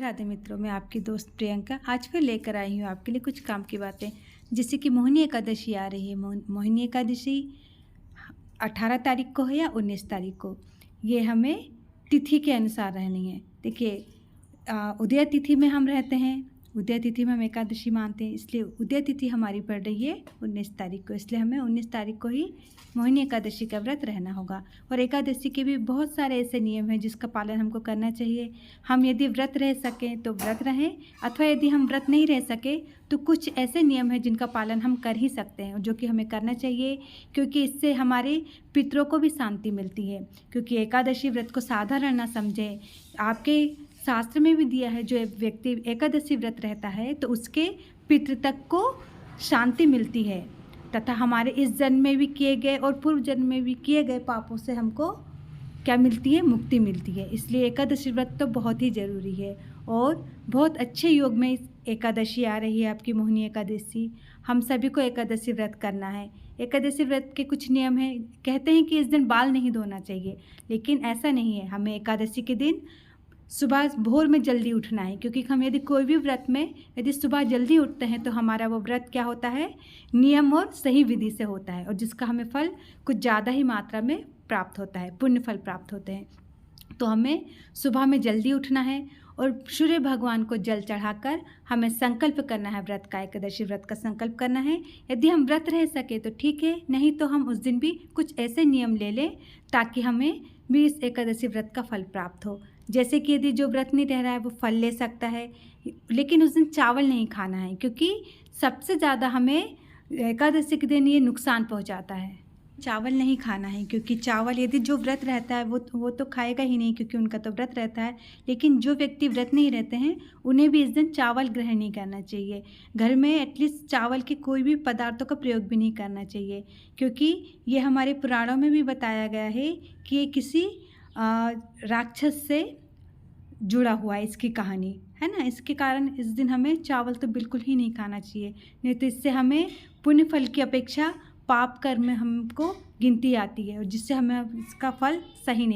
राधे मित्रों, मैं आपकी दोस्त प्रियंका आज फिर लेकर आई हूँ आपके लिए कुछ काम की बातें। जैसे कि मोहिनी एकादशी आ रही है। मोहिनी एकादशी 18 तारीख को है या 19 तारीख को, ये हमें तिथि के अनुसार रहनी है। देखिए, उदय तिथि में हम रहते हैं, उदय तिथि में हम एकादशी मानते हैं, इसलिए उदय तिथि हमारी पड़ रही है 19 तारीख को। इसलिए हमें 19 तारीख को ही मोहिनी एकादशी का व्रत रहना होगा। और एकादशी के भी बहुत सारे ऐसे नियम हैं जिसका पालन हमको करना चाहिए। हम यदि व्रत रह सकें तो व्रत रहें, अथवा यदि हम व्रत नहीं रह सके तो कुछ ऐसे नियम हैं जिनका पालन हम कर ही सकते हैं, जो कि हमें करना चाहिए, क्योंकि इससे हमारे पितरों को भी शांति मिलती है। क्योंकि एकादशी व्रत को साधारण ना समझें। आपके शास्त्र में भी दिया है, जो व्यक्ति एकादशी व्रत रहता है तो उसके पितृ तक को शांति मिलती है, तथा हमारे इस जन्म में भी किए गए और पूर्व जन्म में भी किए गए पापों से हमको क्या मिलती है? मुक्ति मिलती है। इसलिए एकादशी व्रत तो बहुत ही ज़रूरी है। और बहुत अच्छे योग में एकादशी आ रही है, आपकी मोहिनी एकादशी। हम सभी को एकादशी व्रत करना है। एकादशी व्रत के कुछ नियम हैं। कहते हैं कि इस दिन बाल नहीं धोना चाहिए, लेकिन ऐसा नहीं है। हमें एकादशी के दिन सुबह भोर में जल्दी उठना है, क्योंकि हम यदि कोई भी व्रत में यदि सुबह जल्दी उठते हैं तो हमारा वो व्रत क्या होता है? नियम और सही विधि से होता है, और जिसका हमें फल कुछ ज़्यादा ही मात्रा में प्राप्त होता है, पुण्य फल प्राप्त होते हैं। तो हमें सुबह में जल्दी उठना है और सूर्य भगवान को जल चढ़ाकर हमें संकल्प करना है, व्रत का, एकादशी व्रत का संकल्प करना है। यदि हम व्रत रह सके तो ठीक है, नहीं तो हम उस दिन भी कुछ ऐसे नियम ले लें ताकि हमें भी इस एकादशी व्रत का फल प्राप्त हो। जैसे कि यदि जो व्रत नहीं रह रहा है वो फल ले सकता है, लेकिन उस दिन चावल नहीं खाना है, क्योंकि सबसे ज़्यादा हमें एकादशी के दिन ये नुकसान पहुंचाता है। चावल नहीं खाना है, क्योंकि चावल यदि जो व्रत रहता है वो तो खाएगा ही नहीं, क्योंकि उनका तो व्रत रहता है। लेकिन जो व्यक्ति व्रत नहीं रहते हैं उन्हें भी इस दिन चावल ग्रहण नहीं करना चाहिए। घर में एटलीस्ट चावल के कोई भी पदार्थों का प्रयोग भी नहीं करना चाहिए, क्योंकि ये हमारे पुराणों में भी बताया गया है कि ये किसी राक्षस से जुड़ा हुआ है, इसकी कहानी है ना। इसके कारण इस दिन हमें चावल तो बिल्कुल ही नहीं खाना चाहिए, नहीं तो इससे हमें पुण्य फल की अपेक्षा पाप कर्म में हमको गिनती आती है, और जिससे हमें इसका फल सही नहीं